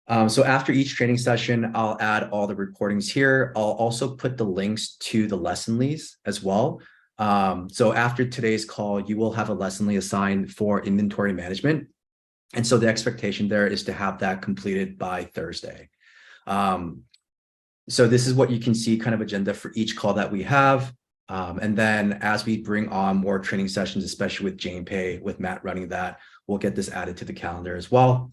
So after each training session, I'll add all the recordings here. I'll also put the links to the lesson leads as well. So after today's call, you will have a lesson lead assigned for inventory management. And so the expectation there is to have that completed by Thursday. So this is what you can see kind of agenda for each call that we have. And then as we bring on more training sessions, especially with JanePay, with Matt running that, we'll get this added to the calendar as well.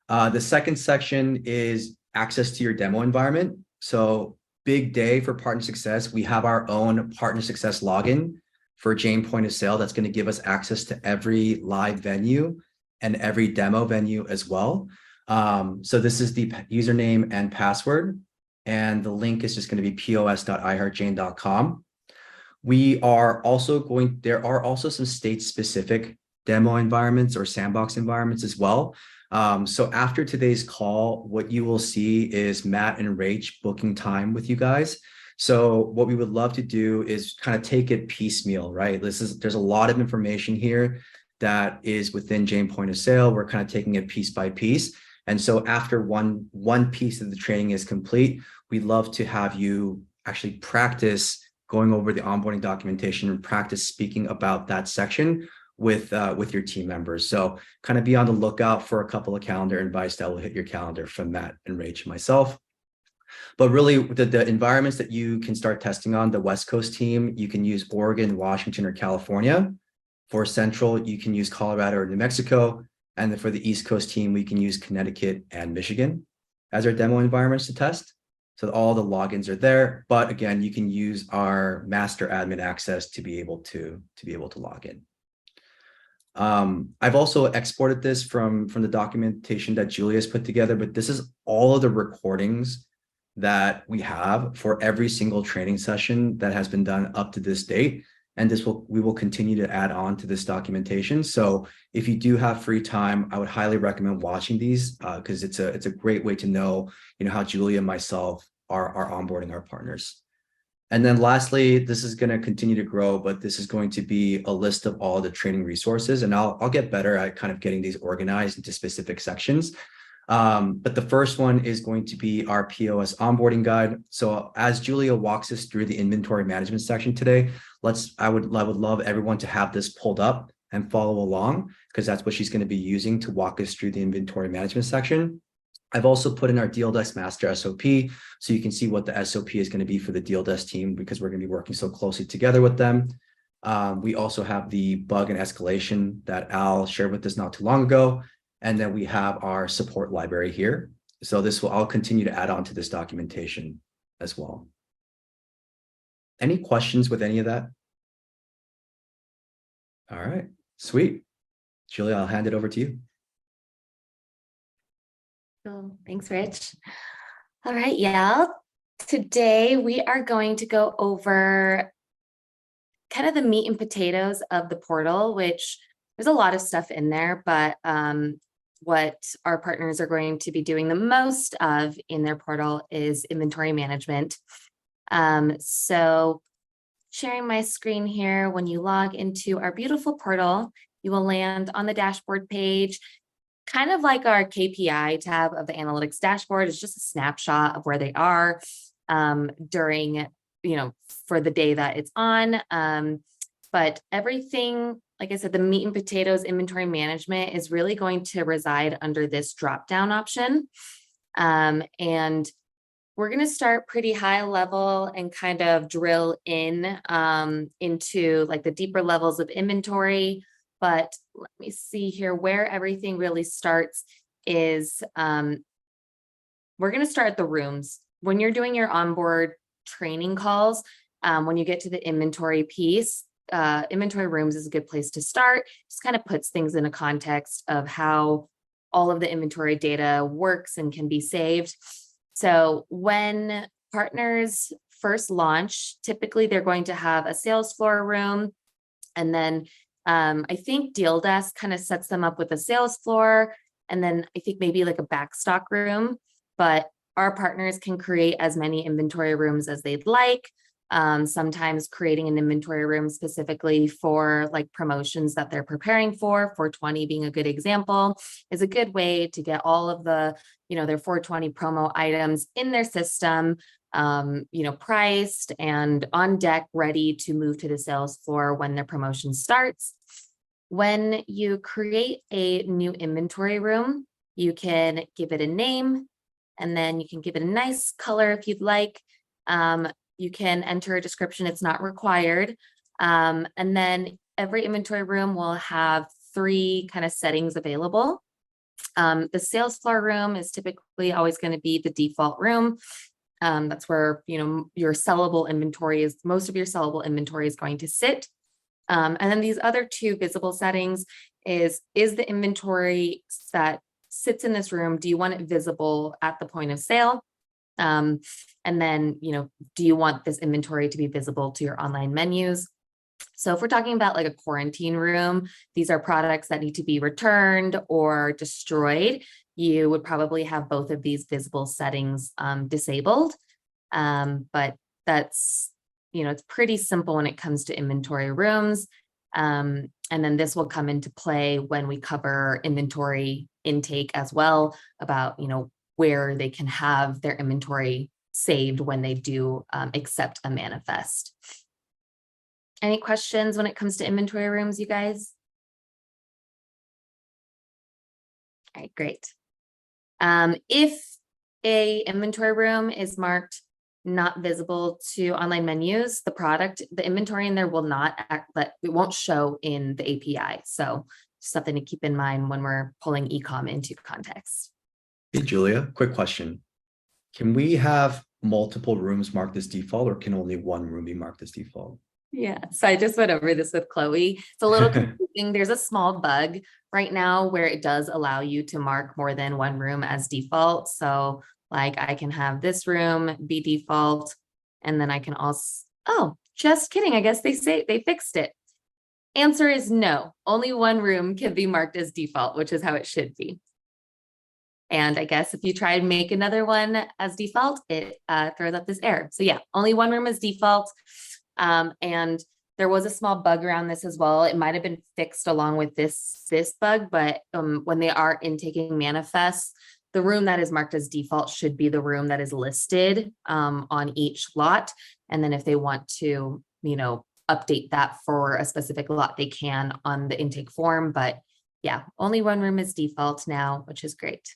The second section is access to your demo environment. So big day for partner success. We have our own partner success login for Jane Point of Sale that's going to give us access to every live venue and every demo venue as well. So this is the username and password, and the link is just going to be pos.iheartjane.com. There are also some state-specific demo environments or sandbox environments as well. So after today's call, what you will see is Matt and Rach booking time with you guys. So what we would love to do is kind of take it piecemeal, right? There's a lot of information here that is within Jane Point of Sale. We're kind of taking it piece by piece. And so after one piece of the training is complete, we'd love to have you actually practice going over the onboarding documentation and practice speaking about that section with your team members. So kind of be on the lookout for a couple of calendar invites that will hit your calendar from Matt and Rach and myself. But really the environments that you can start testing on, the West Coast team, you can use Oregon, Washington, or California. For Central, you can use Colorado or New Mexico. And then for the East Coast team, we can use Connecticut and Michigan as our demo environments to test. So all the logins are there. But again, you can use our master admin access to be able to log in. I've also exported this from the documentation that Julia's put together, but this is all of the recordings that we have for every single training session that has been done up to this date. And we will continue to add on to this documentation. So if you do have free time, I would highly recommend watching these because it's a great way to know, how Julia and myself are onboarding our partners. And then lastly, this is going to continue to grow, but this is going to be a list of all the training resources. And I'll get better at kind of getting these organized into specific sections. But the first one is going to be our POS onboarding guide. So as Julia walks us through the inventory management section today, I would love everyone to have this pulled up and follow along, because that's what she's going to be using to walk us through the inventory management section. I've also put in our Deal Desk Master SOP, so you can see what the SOP is going to be for the Deal Desk team, because we're going to be working so closely together with them. We also have the bug and escalation that Al shared with us not too long ago. And then we have our support library here. So I'll continue to add on to this documentation as well. Any questions with any of that? All right, sweet. Julia, I'll hand it over to you. Cool. Thanks, Rich. All right, y'all. Today we are going to go over kind of the meat and potatoes of the portal, which there's a lot of stuff in there, but what our partners are going to be doing the most of in their portal is inventory management. So sharing my screen here, when you log into our beautiful portal, you will land on the dashboard page, kind of like our KPI tab of the analytics dashboard. It's just a snapshot of where they are during, for the day that it's on. But everything, like I said, the meat and potatoes inventory management is really going to reside under this drop-down option. And we're going to start pretty high level and kind of drill in into like the deeper levels of inventory. But let me see here where everything really starts is we're going to start the rooms. When you're doing your onboard training calls, when you get to the inventory piece, inventory rooms is a good place to start. Just kind of puts things in a context of how all of the inventory data works and can be saved. So when partners first launch, typically they're going to have a sales floor room. And then I think Deal Desk kind of sets them up with a sales floor. And then I think maybe like a backstock room, but our partners can create as many inventory rooms as they'd like. Sometimes creating an inventory room specifically for like promotions that they're preparing for, 420 being a good example, is a good way to get all of the, their 420 promo items in their system, priced and on deck, ready to move to the sales floor when their promotion starts. When you create a new inventory room, you can give it a name, and then you can give it a nice color if you'd like. You can enter a description, it's not required. And then every inventory room will have 3 kind of settings available. The sales floor room is typically always going to be the default room. That's where, your sellable inventory is, most of your sellable inventory is going to sit. And then these other 2 visible settings is the inventory that sits in this room, do you want it visible at the point of sale? And then, do you want this inventory to be visible to your online menus? So if we're talking about like a quarantine room, these are products that need to be returned or destroyed. You would probably have both of these visible settings disabled. But that's, it's pretty simple when it comes to inventory rooms. And then this will come into play when we cover inventory intake as well, about, where they can have their inventory saved when they do accept a manifest. Any questions when it comes to inventory rooms, you guys? All right, great. If a inventory room is marked not visible to online menus, the inventory in there will not act, but it won't show in the API. So something to keep in mind when we're pulling ecom into context. Hey, Julia, quick question. Can we have multiple rooms marked as default, or can only one room be marked as default? Yeah, so I just went over this with Chloe. It's a little confusing. There's a small bug right now where it does allow you to mark more than one room as default. So like I can have this room be default, and then I can also, oh, just kidding. I guess they fixed it. Answer is no, only one room can be marked as default, which is how it should be. And I guess if you try and make another one as default, it throws up this error. So yeah, only one room is default. And there was a small bug around this as well. It might have been fixed along with this bug, but when they are intaking manifests, the room that is marked as default should be the room that is listed on each lot. And then if they want to, update that for a specific lot, they can on the intake form. But yeah, only one room is default now, which is great.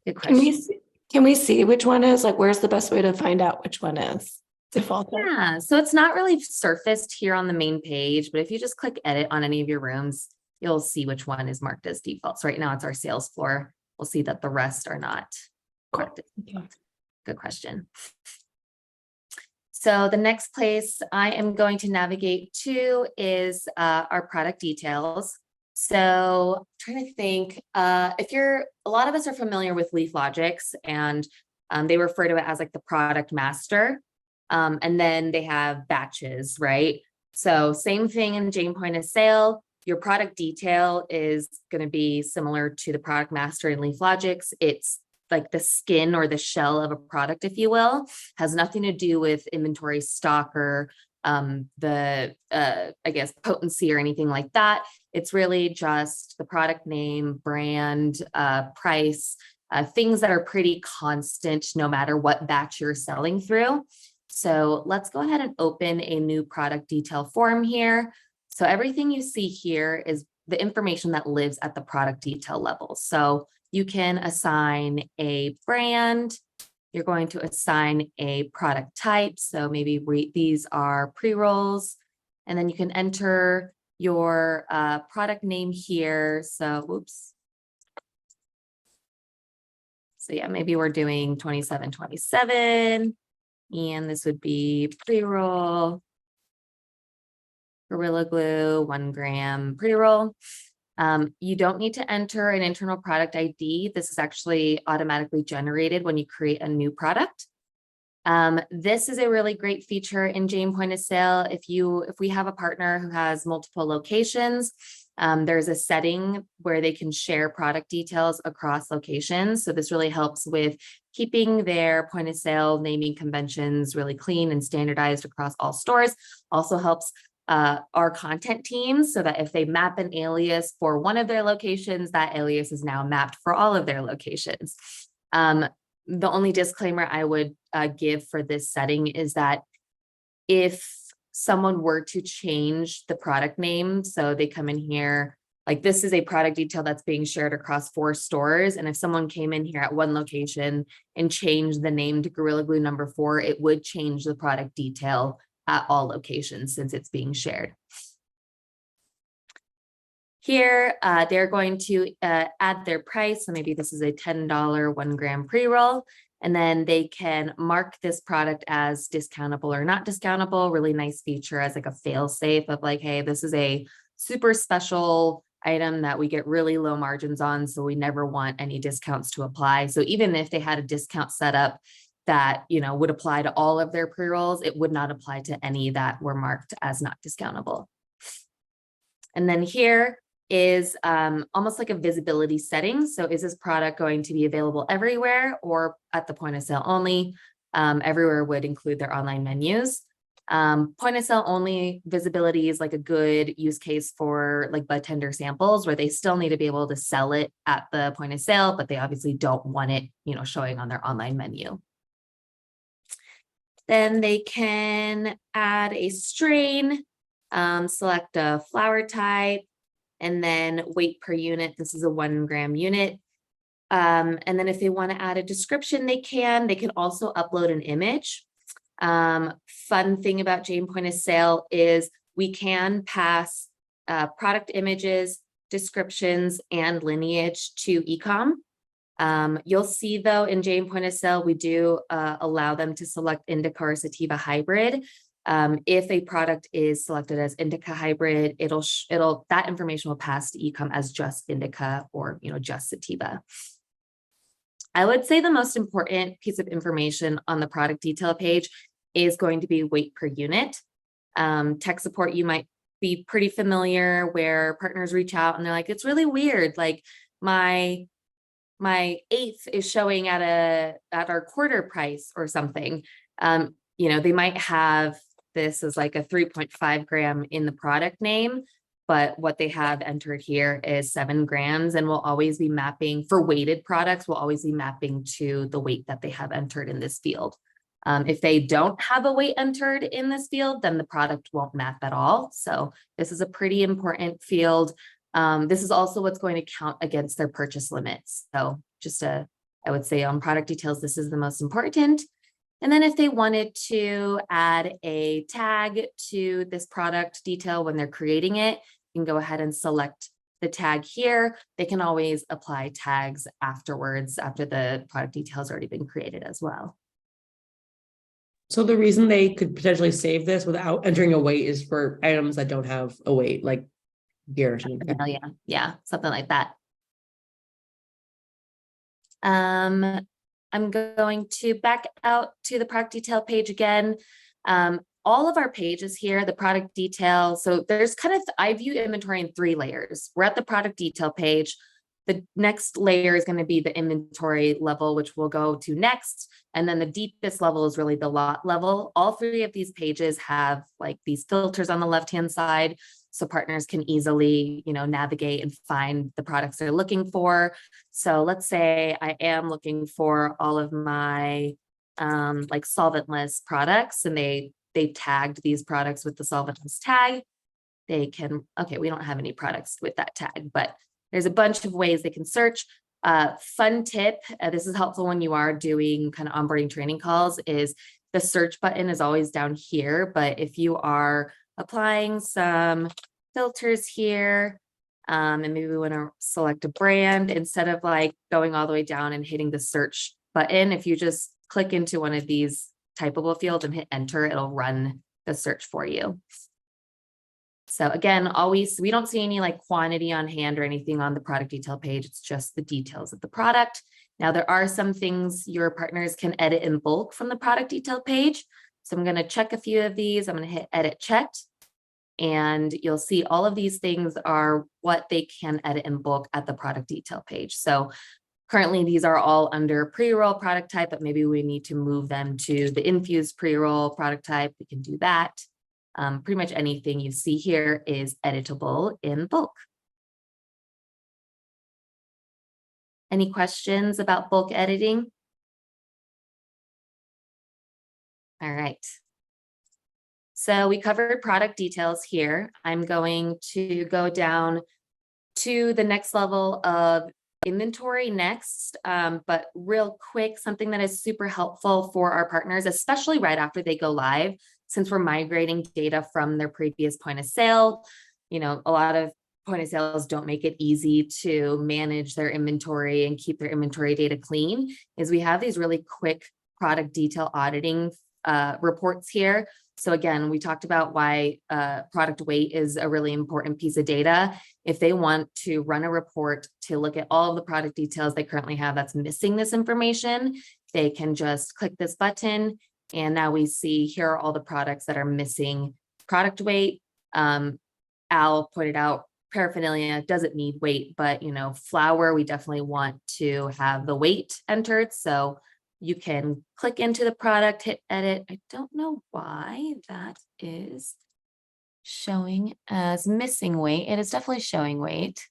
Good question. Can we see which one is? Like, where's the best way to find out which one is default? Yeah, so it's not really surfaced here on the main page, but if you just click edit on any of your rooms, you'll see which one is marked as default. So right now it's our sales floor. We'll see that the rest are not marked as default. Good question. So the next place I am going to navigate to is our product details. So trying to think, a lot of us are familiar with LeafLogix, and they refer to it as like the product master. And then they have batches, right? So same thing in Jane Point of Sale. Your product detail is going to be similar to the product master in LeafLogix. It's like the skin or the shell of a product, if you will, has nothing to do with inventory stock or I guess potency or anything like that. It's really just the product name, brand, price, things that are pretty constant no matter what batch you're selling through. So let's go ahead and open a new product detail form here. So everything you see here is the information that lives at the product detail level. So you can assign a brand. You're going to assign a product type. So maybe these are pre-rolls, and then you can enter your product name here. So, whoops. So yeah, maybe we're doing 2727, and this would be pre-roll, Gorilla Glue, 1 gram pre-roll. You don't need to enter an internal product ID. This is actually automatically generated when you create a new product. This is a really great feature in Jane Point of Sale. If we have a partner who has multiple locations, there's a setting where they can share product details across locations. So this really helps with keeping their point of sale naming conventions really clean and standardized across all stores also helps our content teams, so that if they map an alias for one of their locations, that alias is now mapped for all of their locations. The only disclaimer I would give for this setting is that if someone were to change the product name, so they come in here, like this is a product detail that's being shared across 4 stores. And if someone came in here at one location and changed the name to Gorilla Glue number 4, it would change the product detail at all locations since it's being shared. Here, they're going to add their price. So maybe this is a $10 1 gram pre-roll. And then they can mark this product as discountable or not discountable. Really nice feature as like a fail safe of like, hey, this is a super special item that we get really low margins on, so we never want any discounts to apply. So even if they had a discount set up that, you know, would apply to all of their pre-rolls, it would not apply to any that were marked as not discountable. And then here is almost like a visibility setting. So is this product going to be available everywhere or at the point of sale only? Everywhere would include their online menus. Point of sale only visibility is like a good use case for like bud tender samples, where they still need to be able to sell it at the point of sale, but they obviously don't want it, you know, showing on their online menu. Then they can add a strain, select a flower type, and then weight per unit. This is a 1 gram unit. And then if they want to add a description, they can also upload an image. Fun thing about Jane Point of Sale is we can pass product images, descriptions, and lineage to ecom. You'll see though in Jane Point of Sale, we do allow them to select indica or sativa hybrid. If a product is selected as indica hybrid, that information will pass to ecom as just indica or, you know, just sativa. I would say the most important piece of information on the product detail page is going to be weight per unit. Tech support, you might be pretty familiar where partners reach out and they're like, it's really weird. Like my 1/8 is showing at our quarter price or something. You know, they might have this as like a 3.5 gram in the product name, but what they have entered here is 7 grams, and will always be mapping for weighted products, will always be mapping to the weight that they have entered in this field. If they don't have a weight entered in this field, then the product won't map at all. So this is a pretty important field. This is also what's going to count against their purchase limits. So just I would say on product details, this is the most important. And then if they wanted to add a tag to this product detail when they're creating it, you can go ahead and select the tag here. They can always apply tags afterwards, after the product detail has already been created as well. So the reason they could potentially save this without entering a weight is for items that don't have a weight, like beer or something. Yeah, something like that. I'm going to back out to the product detail page again. All of our pages here, the product detail. So there's kind of, I view inventory in 3 layers. We're at the product detail page. The next layer is going to be the inventory level, which we'll go to next. And then the deepest level is really the lot level. All 3 of these pages have like these filters on the left-hand side, so partners can easily, you know, navigate and find the products they're looking for. So let's say I am looking for all of my like solventless products, and they tagged these products with the solventless tag. They can, okay, we don't have any products with that tag, but there's a bunch of ways they can search. Fun tip, this is helpful when you are doing kind of onboarding training calls, is the search button is always down here. But if you are applying some filters here, and maybe we want to select a brand, instead of like going all the way down and hitting the search button, if you just click into one of these typable fields and hit enter, it'll run the search for you. So again, always, we don't see any like quantity on hand or anything on the product detail page. It's just the details of the product. Now, there are some things your partners can edit in bulk from the product detail page. So I'm going to check a few of these. I'm going to hit edit checked, and you'll see all of these things are what they can edit in bulk at the product detail page. So Currently, these are all under pre-roll product type, but maybe we need to move them to the infused pre-roll product type. We can do that. Pretty much anything you see here is editable in bulk. Any questions about bulk editing? All right. So we covered product details here. I'm going to go down to the next level of inventory next, but real quick, something that is super helpful for our partners, especially right after they go live, since we're migrating data from their previous point of sale. You know, a lot of point of sales don't make it easy to manage their inventory and keep their inventory data clean, is we have these really quick product detail auditing reports here. So again, we talked about why product weight is a really important piece of data. If they want to run a report to look at all of the product details they currently have that's missing this information, they can just click this button. And now we see here are all the products that are missing product weight. Al pointed out paraphernalia doesn't need weight, but you know, flour, we definitely want to have the weight entered. So you can click into the product, hit edit. I don't know why that is showing as missing weight. It is definitely showing weight.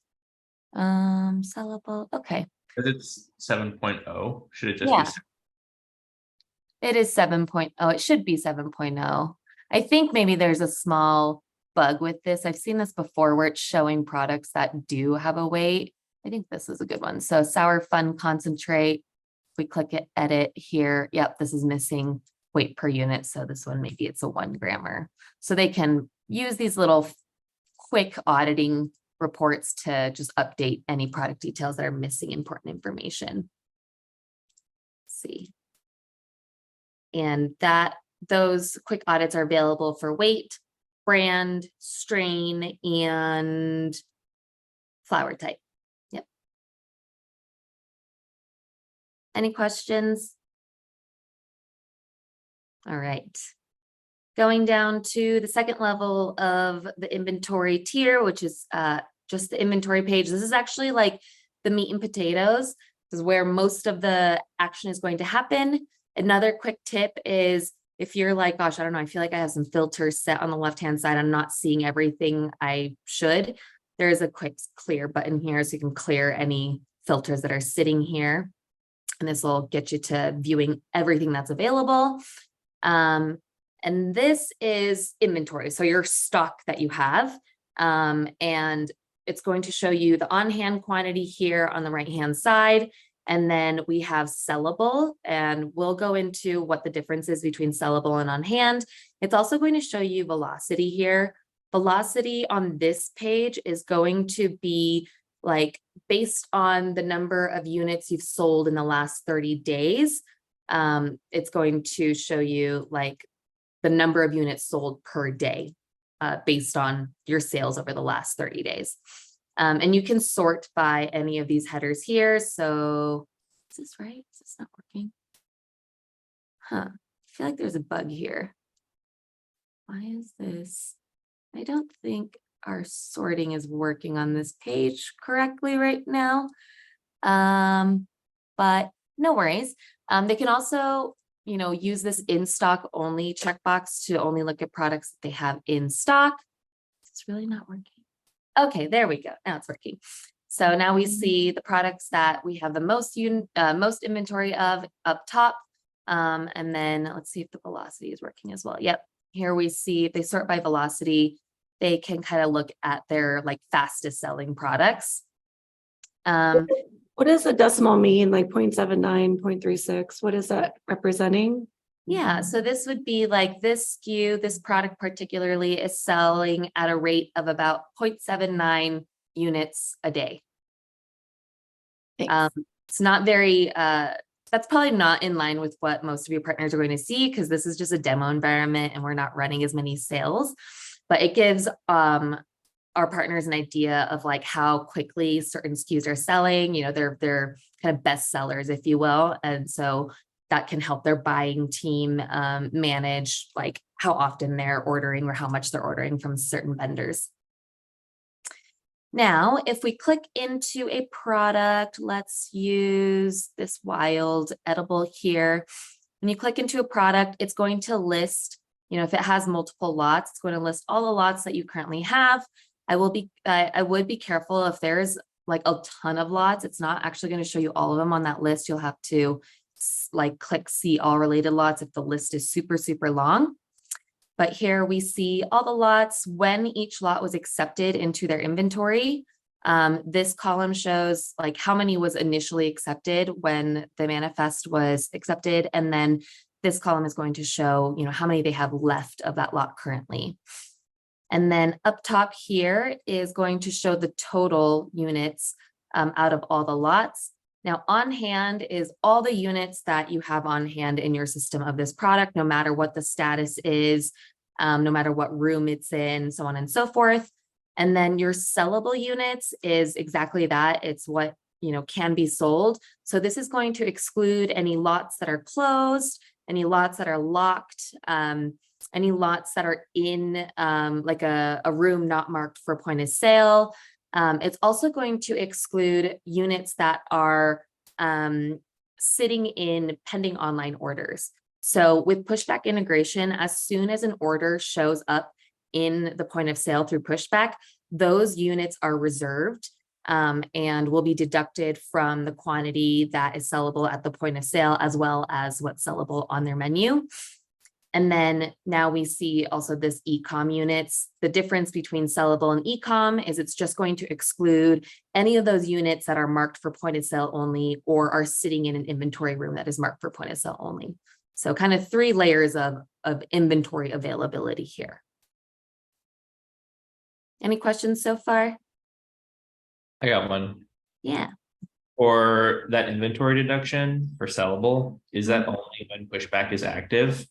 Sellable. Okay. Because it's 7.0, should it just Yeah. be? It is 7.0. It should be 7.0. I think maybe there's a small bug with this. I've seen this before where it's showing products that do have a weight. I think this is a good one. So sour fun concentrate. We click it, edit here. Yep, this is missing weight per unit. So this one, maybe it's a 1 grammer. So they can use these little quick auditing reports to just update any product details that are missing important information. Let's see. And those quick audits are available for weight, brand, strain, and flour type. Yep. Any questions? All right. Going down to the second level of the inventory tier, which is just the inventory page. This is actually like the meat and potatoes. This is where most of the action is going to happen. Another quick tip is if you're like, gosh, I don't know, I feel like I have some filters set on the left-hand side. I'm not seeing everything I should. There is a quick clear button here, so you can clear any filters that are sitting here. And this will get you to viewing everything that's available. And this is inventory, so your stock that you have. And it's going to show you the on-hand quantity here on the right-hand side. And then we have sellable, and we'll go into what the difference is between sellable and on hand. It's also going to show you velocity here. Velocity on this page is going to be like based on the number of units you've sold in the last 30 days. It's going to show you like the number of units sold per day based on your sales over the last 30 days. And you can sort by any of these headers here. So is this right? Is this not working? Huh. I feel like there's a bug here. Why is this? I don't think our sorting is working on this page correctly right now. But no worries. They can also, you know, use this in stock only checkbox to only look at products that they have in stock. It's really not working. Okay, there we go. Now it's working. So now we see the products that we have the most inventory of up top. And then let's see if the velocity is working as well. Yep. Here we see if they sort by velocity, they can kind of look at their like fastest selling products. What does the decimal mean? Like 0.79, 0.36? What is that representing? Yeah, so this would be like this SKU, this product particularly is selling at a rate of about 0.79 units a day. Thanks. It's not very, that's probably not in line with what most of your partners are going to see because this is just a demo environment and we're not running as many sales, but it gives our partners an idea of like how quickly certain SKUs are selling, you know, they're kind of best sellers, if you will. And so that can help their buying team manage like how often they're ordering or how much they're ordering from certain vendors. Now, if we click into a product, let's use this wild edible here. When you click into a product, it's going to list, if it has multiple lots, it's going to list all the lots that you currently have. I would be careful if there's like a ton of lots. It's not actually going to show you all of them on that list. You'll have to like click see all related lots if the list is super, super long. But here we see all the lots, when each lot was accepted into their inventory. This column shows like how many was initially accepted when the manifest was accepted. And then this column is going to show, how many they have left of that lot currently. And then up top here is going to show the total units out of all the lots. Now on hand is all the units that you have on hand in your system of this product, no matter what the status is, no matter what room it's in, so on and so forth. And then your sellable units is exactly that. It's what, can be sold. So this is going to exclude any lots that are closed, any lots that are locked, any lots that are in like a room not marked for point of sale. It's also going to exclude units that are sitting in pending online orders. So with pushback integration, as soon as an order shows up in the point of sale through pushback, those units are reserved and will be deducted from the quantity that is sellable at the point of sale, as well as what's sellable on their menu. And then now we see also this e-com units. The difference between sellable and e-com is it's just going to exclude any of those units that are marked for point of sale only or are sitting in an inventory room that is marked for point of sale only. So kind of 3 layers of inventory availability here. Any questions so far? I got one. Yeah. For that inventory deduction for sellable, is that only when pushback is active?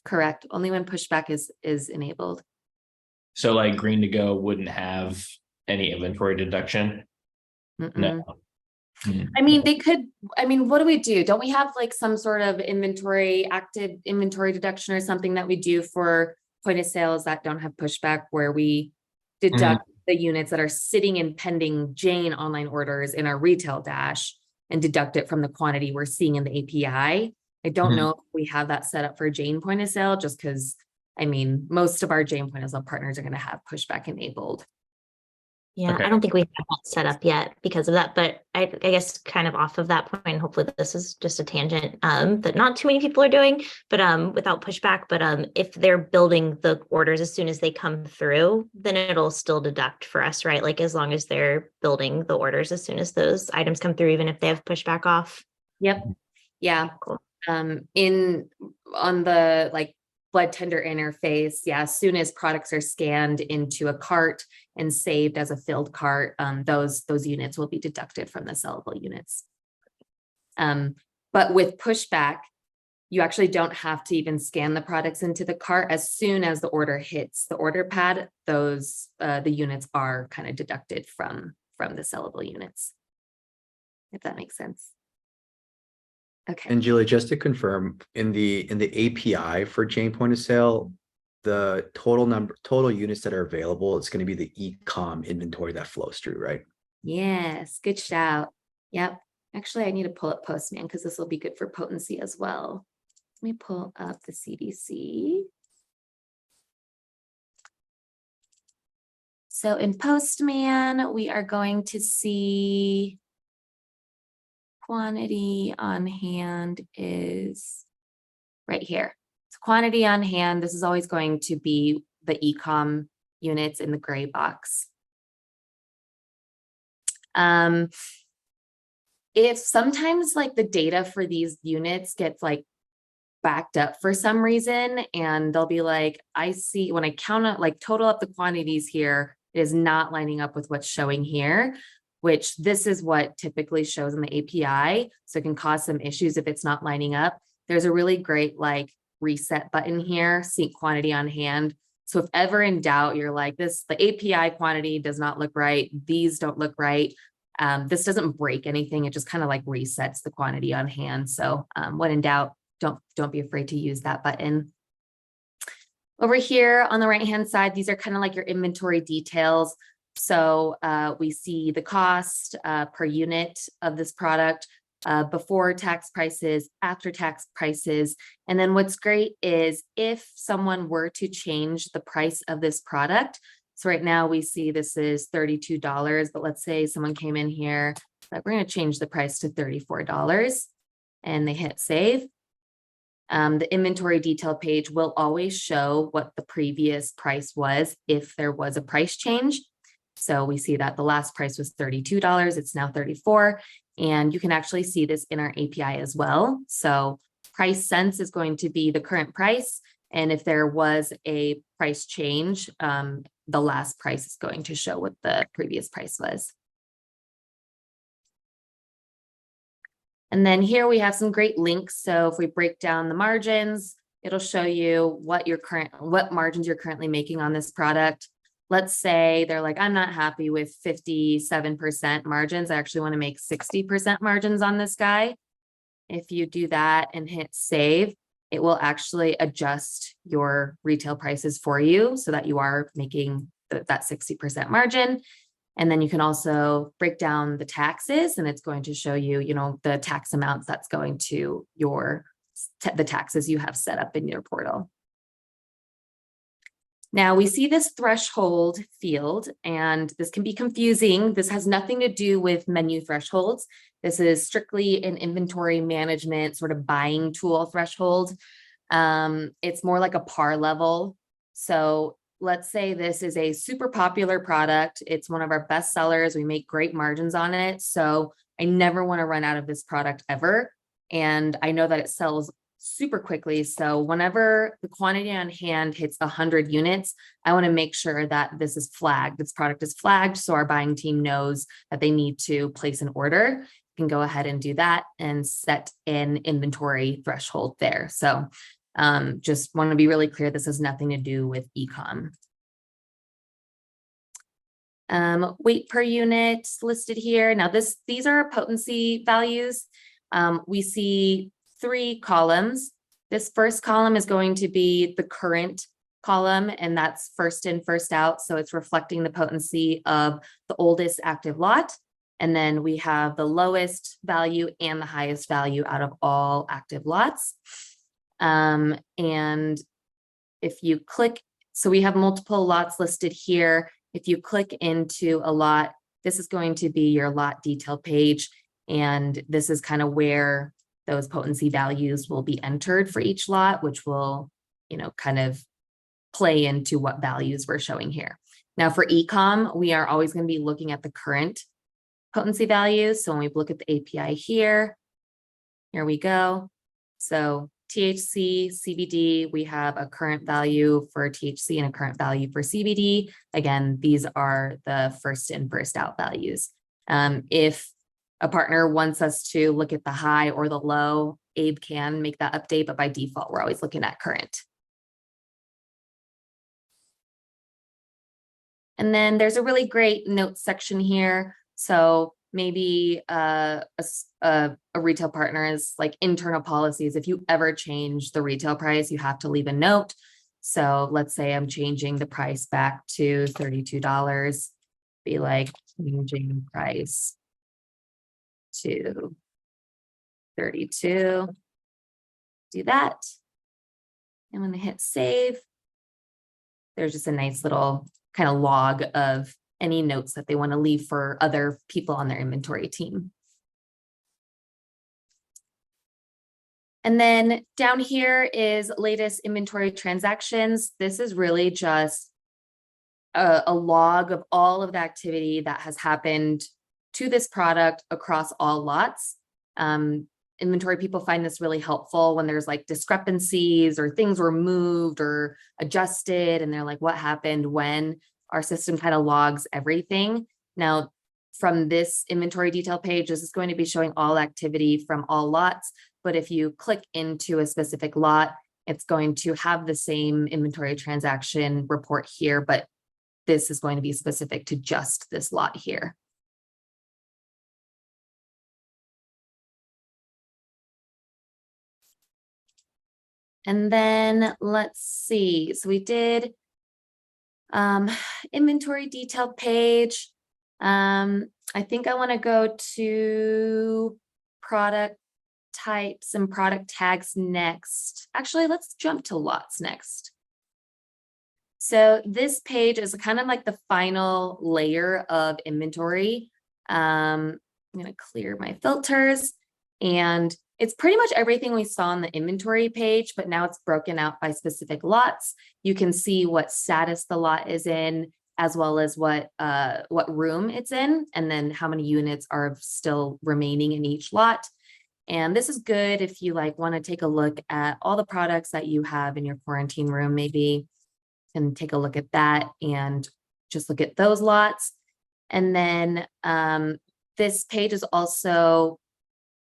Correct. Only when pushback is enabled. So like green to go wouldn't have any inventory deduction? No. I mean, they could, what do we do? Don't we have like some sort of active inventory deduction or something that we do for point of sales that don't have pushback, where we deduct the units that are sitting in pending Jane online orders in our retail dash and deduct it from the quantity we're seeing in the API. I don't know if we have that set up for Jane point of sale, just because, most of our Jane point of sale partners are going to have pushback enabled. Yeah, Okay. I don't think we have that set up yet because of that, but I guess kind of off of that point, hopefully this is just a tangent that not too many people are doing, but without pushback. But if they're building the orders as soon as they come through, then it'll still deduct for us, right? Like as long as they're building the orders as soon as those items come through, even if they have pushback off. Yep. Yeah. Cool. On the like blood tender interface, as soon as products are scanned into a cart and saved as a filled cart, those units will be deducted from the sellable units. But with pushback, you actually don't have to even scan the products into the cart. As soon as the order hits the order pad, those the units are kind of deducted from the sellable units, if that makes sense. Okay. And Julie, just to confirm, in the API for Jane point of sale, the total units that are available, it's going to be the e-com inventory that flows through, right? Yes, good shout. Yep. Actually, I need to pull up Postman because this will be good for potency as well. Let me pull up the CDC. So in Postman, we are going to see quantity on hand is right here. So quantity on hand, this is always going to be the e-com units in the gray box. If sometimes like the data for these units gets like backed up for some reason, and they'll be like, I see when I count up, like total up the quantities here, it is not lining up with what's showing here, which this is what typically shows in the API. So it can cause some issues if it's not lining up. There's a really great like reset button here, sync quantity on hand. So if ever in doubt, you're like the API quantity does not look right. These don't look right. This doesn't break anything. It just kind of like resets the quantity on hand. So when in doubt, don't be afraid to use that button. Over here on the right-hand side, these are kind of like your inventory details. So we see the cost per unit of this product, before tax prices, after tax prices. And then what's great is if someone were to change the price of this product, so right now we see this is $32, but let's say someone came in here, like we're going to change the price to $34 and they hit save. The inventory detail page will always show what the previous price was if there was a price change. So we see that the last price was $32, it's now $34. And you can actually see this in our API as well. So price cents is going to be the current price. And if there was a price change, the last price is going to show what the previous price was. And then here we have some great links. So if we break down the margins, it'll show you what margins you're currently making on this product. Let's say they're like, I'm not happy with 57% margins. I actually want to make 60% margins on this guy. If you do that and hit save, it will actually adjust your retail prices for you so that you are making that 60% margin. And then you can also break down the taxes, and it's going to show you, the tax amounts that's going to the taxes you have set up in your portal. Now we see this threshold field, and this can be confusing. This has nothing to do with menu thresholds. This is strictly an inventory management sort of buying tool threshold. It's more like a par level. So let's say this is a super popular product. It's one of our best sellers. We make great margins on it. So I never want to run out of this product ever. And I know that it sells super quickly. So whenever the quantity on hand hits 100 units, I want to make sure that this is flagged. This product is flagged. So our buying team knows that they need to place an order. You can go ahead and do that and set an inventory threshold there. So just want to be really clear, this has nothing to do with e-com. Weight per unit listed here. Now these are potency values. We see 3 columns. This first column is going to be the current column, and that's first in, first out. So it's reflecting the potency of the oldest active lot. And then we have the lowest value and the highest value out of all active lots. And if you click, so we have multiple lots listed here. If you click into a lot, this is going to be your lot detail page. And this is kind of where those potency values will be entered for each lot, which will, kind of play into what values we're showing here. Now for e-com, we are always going to be looking at the current potency values. So when we look at the API here we go. So THC, CBD, we have a current value for THC and a current value for CBD. Again, these are the first in, first out values. If a partner wants us to look at the high or the low, Abe can make that update, but by default, we're always looking at current. And then there's a really great notes section here. So maybe a retail partner is like internal policies. If you ever change the retail price, you have to leave a note. So let's say I'm changing the price back to $32, be like changing price to 32. Do that. And when I hit save, there's just a nice little kind of log of any notes that they want to leave for other people on their inventory team. And then down here is latest inventory transactions. This is really just a log of all of the activity that has happened to this product across all lots. Inventory people find this really helpful when there's like discrepancies or things were moved or adjusted and they're like, what happened when? Our system kind of logs everything. Now, from this inventory detail page, this is going to be showing all activity from all lots. But if you click into a specific lot, it's going to have the same inventory transaction report here, but this is going to be specific to just this lot here. And then let's see. So we did Inventory detailed page. I think I want to go to product types and product tags next. Actually, let's jump to lots next. So this page is kind of like the final layer of inventory. I'm going to clear my filters, and it's pretty much everything we saw on the inventory page, but now it's broken out by specific lots. You can see what status the lot is in, as well as what room it's in, and then how many units are still remaining in each lot. And this is good if you like want to take a look at all the products that you have in your quarantine room, maybe, and take a look at that and just look at those lots. And then this page is also,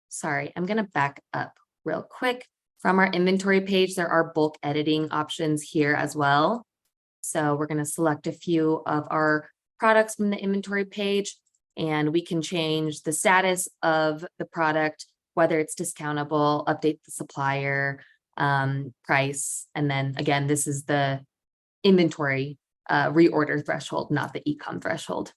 sorry, I'm going to back up real quick. From our inventory page, there are bulk editing options here as well. So we're going to select a few of our products from the inventory page, and we can change the status of the product, whether it's discountable, update the supplier, price. And then again, this is the inventory reorder threshold, not the e-com threshold.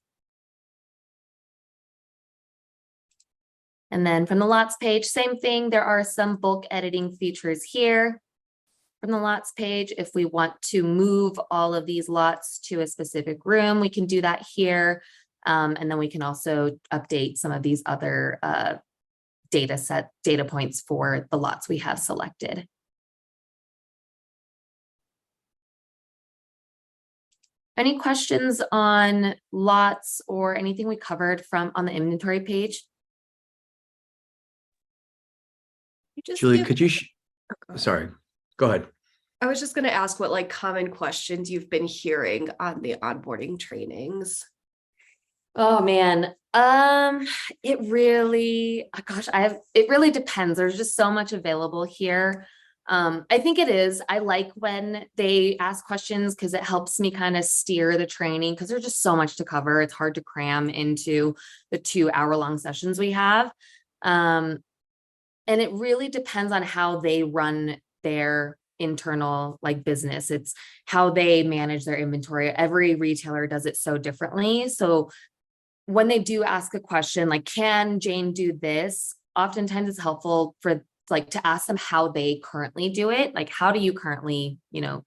And then from the lots page, same thing. There are some bulk editing features here. From the lots page, if we want to move all of these lots to a specific room, we can do that here. And then we can also update some of these other data points for the lots we have selected. Any questions on lots or anything we covered on the inventory page? Julie, could you, sorry, go ahead. I was just going to ask what like common questions you've been hearing on the onboarding trainings. Oh man, it really, gosh, it really depends. There's just so much available here. I think it is. I like when they ask questions because it helps me kind of steer the training, because there's just so much to cover. It's hard to cram into the 2-hour-long sessions we have. And it really depends on how they run their internal like business. It's how they manage their inventory. Every retailer does it so differently. So when they do ask a question like, can Jane do this? Oftentimes it's helpful for like to ask them how they currently do it. Like, how do you currently,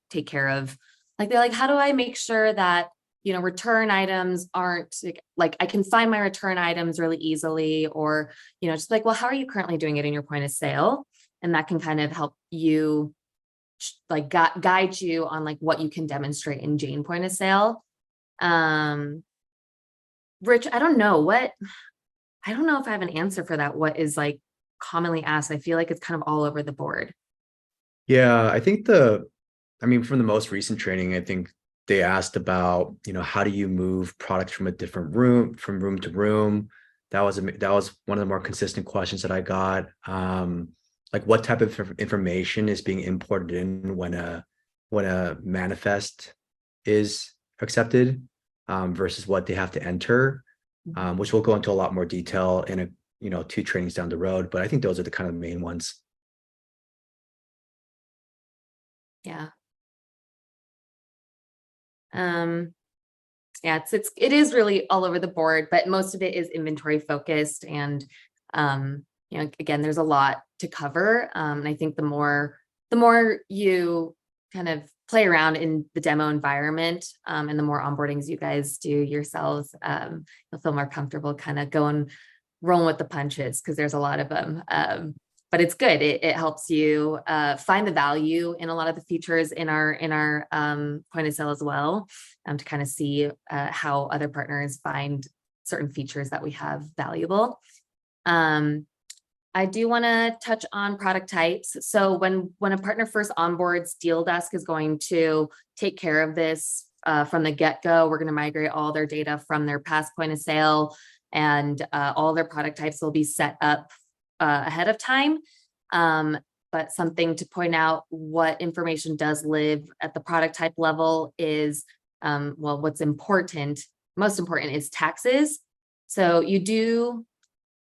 take care of, like, they're like, how do I make sure that, return items aren't like I can find my return items really easily, or, just like, well, how are you currently doing it in your point of sale? And that can kind of help you like guide you on like what you can demonstrate in Jane point of sale. Rich, I don't know if I have an answer for that. What is like commonly asked? I feel like it's kind of all over the board. Yeah, I think from the most recent training, I think they asked about, how do you move products from room to room? That was one of the more consistent questions that I got. Like, what type of information is being imported in when a manifest is accepted, versus what they have to enter, which we'll go into a lot more detail in 2 trainings down the road. But I think those are the kind of main ones. Yeah. Yeah, it is really all over the board, but most of it is inventory focused. And, again, there's a lot to cover. And I think the more you kind of play around in the demo environment, and the more onboardings you guys do yourselves, you'll feel more comfortable kind of rolling with the punches, because there's a lot of them. But it's good. It helps you find the value in a lot of the features in our point of sale as well, to kind of see how other partners find certain features that we have valuable. I do want to touch on product types. So when a partner first onboards, Deal Desk is going to take care of this from the get-go. We're going to migrate all their data from their past point of sale, and all their product types will be set up ahead of time. But something to point out, what information does live at the product type level is, what's most important is taxes. So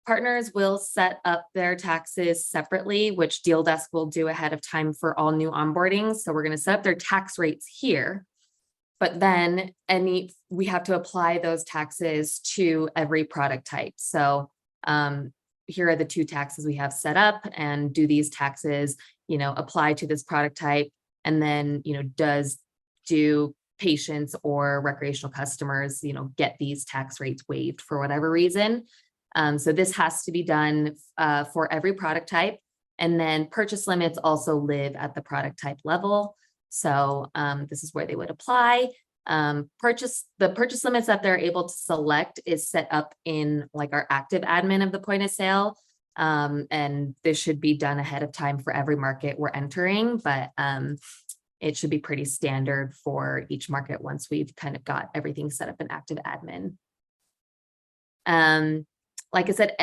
partners will set up their taxes separately, which Deal Desk will do ahead of time for all new onboardings. So we're going to set up their tax rates here. But then we have to apply those taxes to every product type. So here are the 2 taxes we have set up, and do these taxes, apply to this product type? And then, do patients or recreational customers, get these tax rates waived for whatever reason? So this has to be done for every product type. And then purchase limits also live at the product type level. So this is where they would apply. The purchase limits that they're able to select is set up in like our active admin of the point of sale. And this should be done ahead of time for every market we're entering, but it should be pretty standard for each market once we've kind of got everything set up in active admin. Like I said,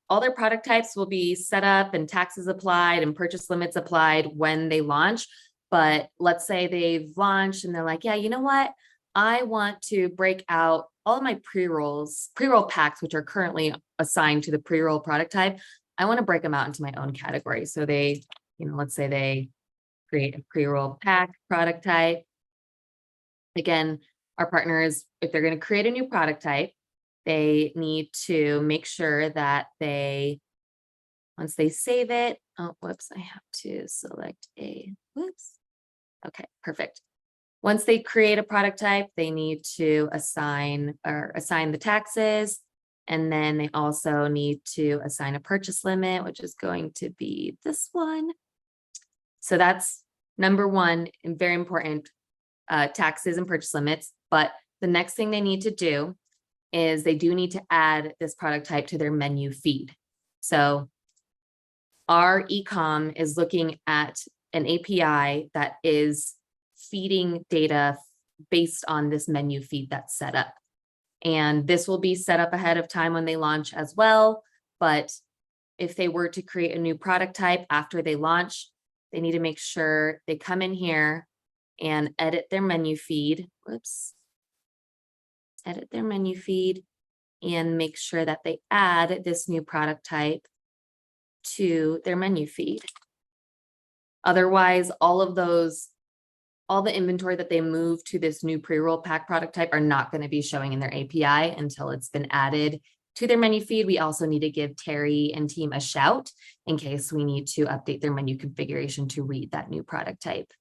all their product types will be set up and taxes applied and purchase limits applied when they launch. But let's say they've launched and they're like, yeah, you know what? I want to break out all of my pre-roll packs, which are currently assigned to the pre-roll product type. I want to break them out into my own category. So they, let's say they create a pre-roll pack product type. Again, our partners, if they're going to create a new product type, they need to make sure that once they save it, I have to select okay, perfect. Once they create a product type, they need to assign the taxes. And then they also need to assign a purchase limit, which is going to be this one. So that's number 1, and very important, taxes and purchase limits. But the next thing they need to do is they do need to add this product type to their menu feed. So our e-com is looking at an API that is feeding data based on this menu feed that's set up. And this will be set up ahead of time when they launch as well. But if they were to create a new product type after they launch, they need to make sure they come in here and edit their menu feed. Edit their menu feed and make sure that they add this new product type to their menu feed. Otherwise, all the inventory that they move to this new pre-roll pack product type are not going to be showing in their API until it's been added to their menu feed. We also need to give Terry and team a shout in case we need to update their menu configuration to read that new product type.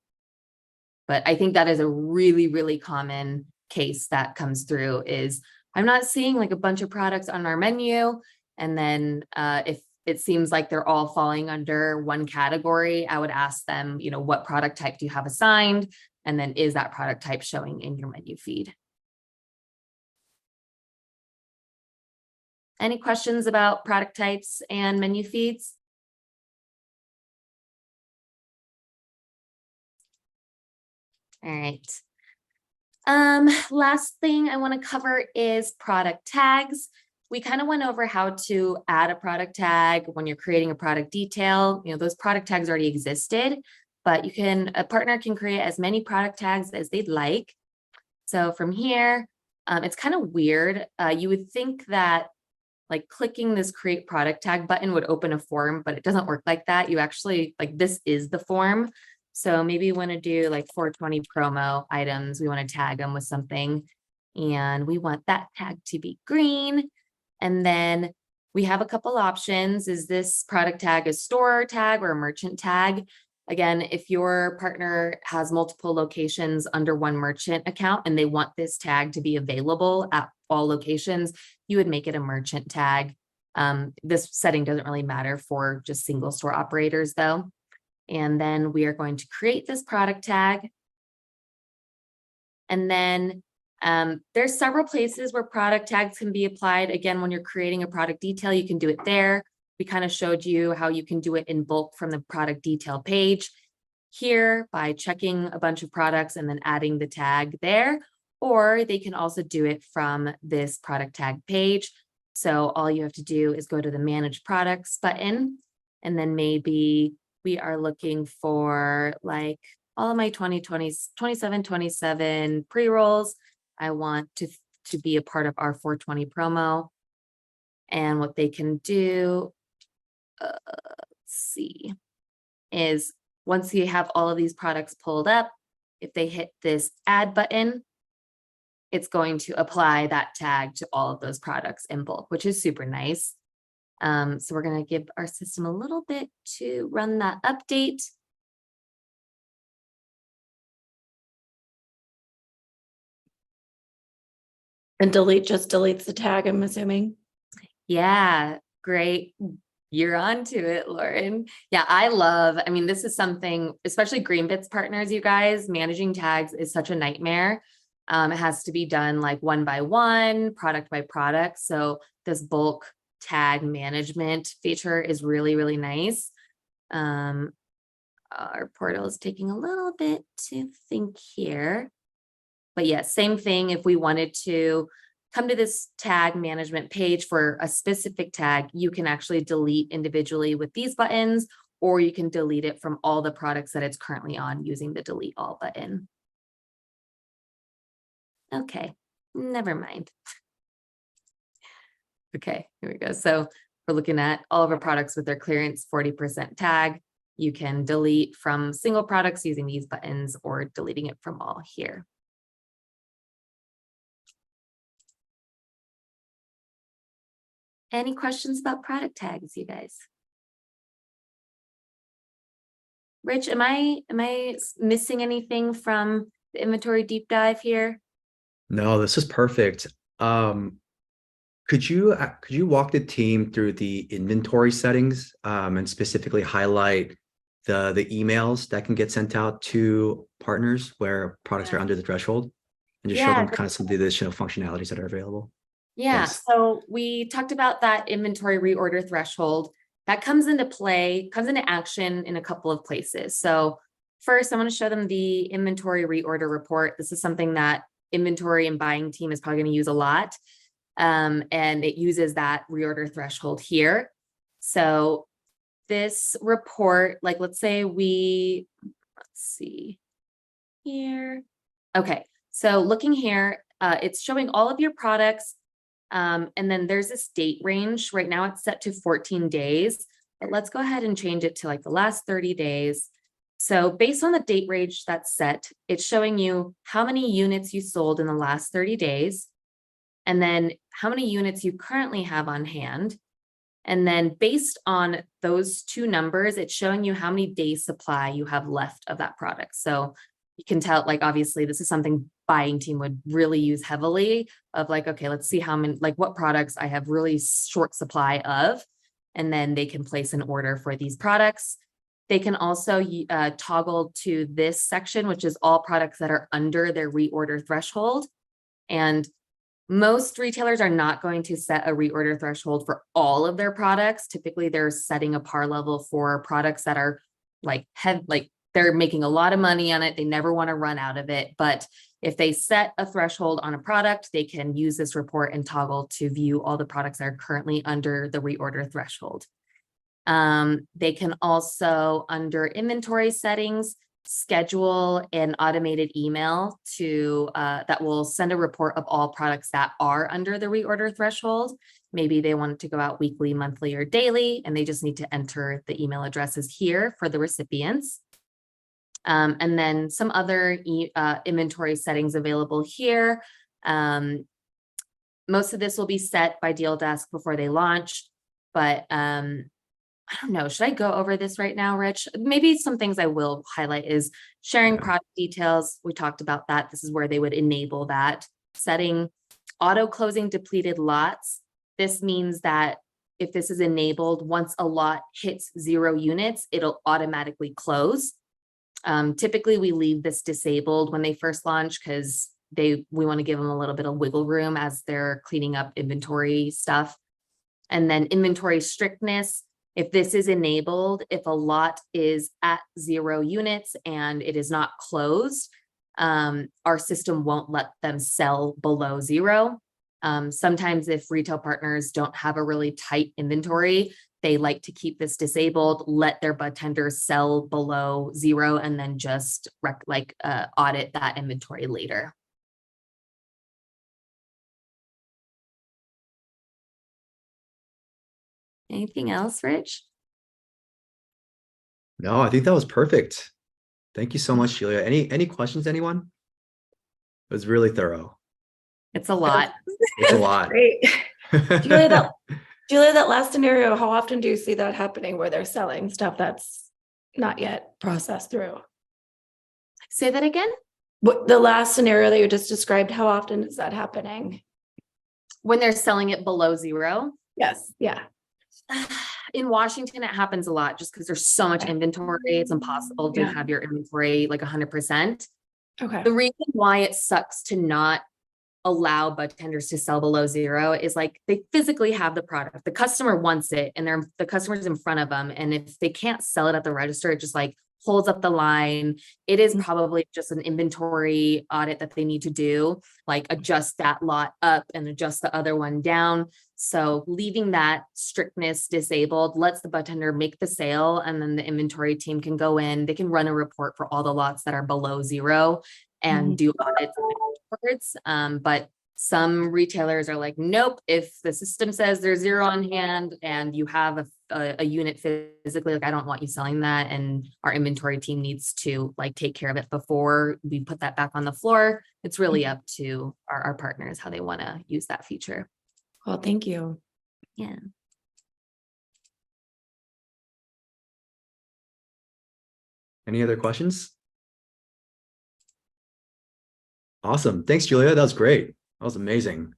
But I think that is a really, really common case that comes through is I'm not seeing like a bunch of products on our menu. And then if it seems like they're all falling under one category, I would ask them, what product type do you have assigned? And then is that product type showing in your menu feed? Any questions about product types and menu feeds? All right. Last thing I want to cover is product tags. We kind of went over how to add a product tag when you're creating a product detail. Those product tags already existed, but a partner can create as many product tags as they'd like. So from here, it's kind of weird. You would think that like clicking this create product tag button would open a form, but it doesn't work like that. You actually this is the form. So maybe you want to do like 420 promo items. We want to tag them with something and we want that tag to be green. And then we have a couple options. Is this product tag a store tag or a merchant tag? Again, if your partner has multiple locations under one merchant account and they want this tag to be available at all locations, you would make it a merchant tag. This setting doesn't really matter for just single store operators though. And then we are going to create this product tag. And then there's several places where product tags can be applied. Again, when you're creating a product detail, you can do it there. We kind of showed you how you can do it in bulk from the product detail page here by checking a bunch of products and then adding the tag there, or they can also do it from this product tag page. So all you have to do is go to the manage products button, and then maybe we are looking for like all of my 27 pre-rolls. I want to be a part of our 420 promo. And what they can do, let's see, is once you have all of these products pulled up, if they hit this add button, it's going to apply that tag to all of those products in bulk, which is super nice. So we're going to give our system a little bit to run that update. And delete just deletes the tag, I'm assuming. Yeah, great. You're on to it, Lauren. Yeah, I mean, this is something, especially Greenbits partners, you guys, managing tags is such a nightmare. It has to be done like one by one, product by product. So this bulk tag management feature is really, really nice. Our portal is taking a little bit to think here. But yeah, same thing. If we wanted to come to this tag management page for a specific tag, you can actually delete individually with these buttons, or you can delete it from all the products that it's currently on using the delete all button. Okay, never mind. Okay, here we go. So we're looking at all of our products with their clearance 40% tag. You can delete from single products using these buttons or deleting it from all here. Any questions about product tags, you guys? Rich, am I missing anything from the inventory deep dive here? No, this is perfect. Could you walk the team through the inventory settings and specifically highlight the emails that can get sent out to partners where products are under the threshold, and just show them kind of some of the additional functionalities that are available? Yeah, Thanks. so we talked about that inventory reorder threshold. That comes into play, comes into action in a couple of places. So first, I want to show them the inventory reorder report. This is something that inventory and buying team is probably going to use a lot. And it uses that reorder threshold here. So this report, like let's say let's see here. Okay, so looking here, it's showing all of your products. And then there's this date range. Right now it's set to 14 days, but let's go ahead and change it to like the last 30 days. So based on the date range that's set, it's showing you how many units you sold in the last 30 days, and then how many units you currently have on hand. And then based on those two numbers, it's showing you how many days supply you have left of that product. So you can tell, like, obviously this is something buying team would really use heavily of like, okay, let's see how many, like what products I have really short supply of, and then they can place an order for these products. They can also toggle to this section, which is all products that are under their reorder threshold. And most retailers are not going to set a reorder threshold for all of their products. Typically, they're setting a par level for products that are like they're making a lot of money on it. They never want to run out of it. But if they set a threshold on a product, they can use this report and toggle to view all the products that are currently under the reorder threshold. They can also, under inventory settings, schedule an automated email to that will send a report of all products that are under the reorder threshold. Maybe they want it to go out weekly, monthly, or daily, and they just need to enter the email addresses here for the recipients. And then some other inventory settings available here. Most of this will be set by Deal Desk before they launch, but I don't know, should I go over this right now, Rich? Maybe some things I will highlight is sharing product details. We talked about that. This is where they would enable that. Setting auto closing depleted lots. This means that if this is enabled, once a lot hits 0 units, it'll automatically close. Typically, we leave this disabled when they first launch because we want to give them a little bit of wiggle room as they're cleaning up inventory stuff. And then inventory strictness. If this is enabled, if a lot is at 0 units and it is not closed, our system won't let them sell below 0. Sometimes if retail partners don't have a really tight inventory, they like to keep this disabled, let their bud tenders sell below 0, and then just audit that inventory later. Anything else, Rich? No, I think that was perfect. Thank you so much, Julia. Any questions, anyone? It was really thorough. It's a lot. It's a lot. Great. Julia, that last scenario, how often do you see that happening where they're selling stuff that's not yet processed through? Say that again. What the last scenario that you just described, how often is that happening? When they're selling it below zero. Yes. Yeah. In Washington, it happens a lot just because there's so much inventory. It's impossible to Yeah. have your inventory like 100%. Okay. The reason why it sucks to not allow bud tenders to sell below zero is like they physically have the product. The customer wants it and the customer's in front of them. And if they can't sell it at the register, it just like holds up the line. It is probably just an inventory audit that they need to do, like adjust that lot up and adjust the other one down. So leaving that strictness disabled lets the bud tender make the sale, and then the inventory team can go in, they can run a report for all the lots that are below zero and do audits afterwards. But some retailers are like, nope, if the system says there's zero on hand and you have a unit physically, like I don't want you selling that. And our inventory team needs to like take care of it before we put that back on the floor. It's really up to our partners how they want to use that feature. Well, thank you. Yeah. Any other questions? Awesome. Thanks, Julia. That was great. That was amazing.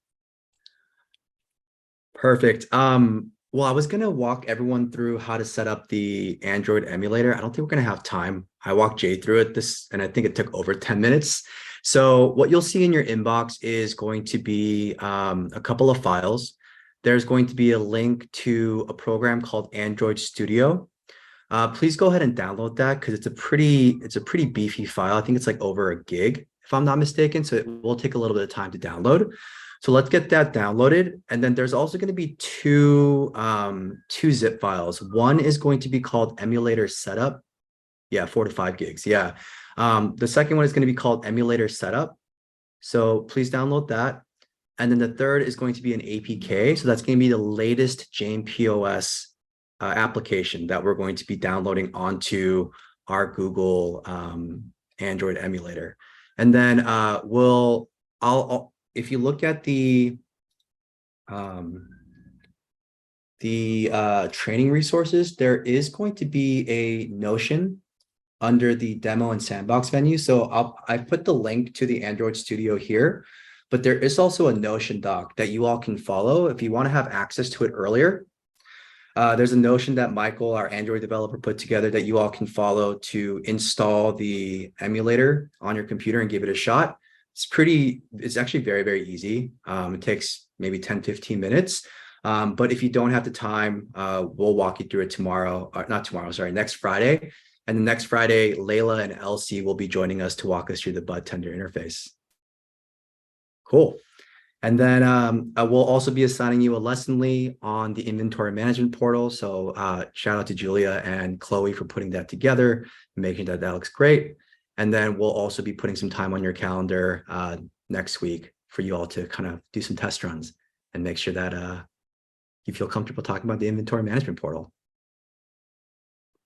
Perfect. Well, I was gonna walk everyone through how to set up the Android emulator. I don't think we're gonna have time. I walked Jay through it and I think it took over 10 minutes. So what you'll see in your inbox is going to be a couple of files. There's going to be a link to a program called Android Studio. Please go ahead and download that because it's a pretty beefy file. I think it's like over a gig, if I'm not mistaken. So it will take a little bit of time to download. So let's get that downloaded. And then there's also going to be two zip files. One is going to be called emulator setup. Yeah, 4 to 5 gigs. Yeah. The second one is going to be called emulator setup. So please download that. And then the third is going to be an APK. So that's going to be the latest Jane POS application that we're going to be downloading onto our Google Android emulator. And then if you look at the training resources, there is going to be a Notion under the demo and sandbox venue. So I put the link to the Android Studio here, but there is also a Notion doc that you all can follow if you want to have access to it earlier. There's a Notion that Michael, our Android developer, put together that you all can follow to install the emulator on your computer and give it a shot. It's actually very, very easy. It takes maybe 10, 15 minutes. But if you don't have the time, we'll walk you through it next Friday. And the next Friday, Layla and Elsie will be joining us to walk us through the bud tender interface. Cool. And then we'll also be assigning you a lesson lead on the inventory management portal. So shout out to Julia and Chloe for putting that together, making that looks great. And then we'll also be putting some time on your calendar next week for you all to kind of do some test runs and make sure that you feel comfortable talking about the inventory management portal.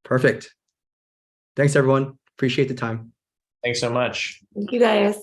Perfect. Thanks, everyone. Appreciate the time. Thanks so much. Thank you guys.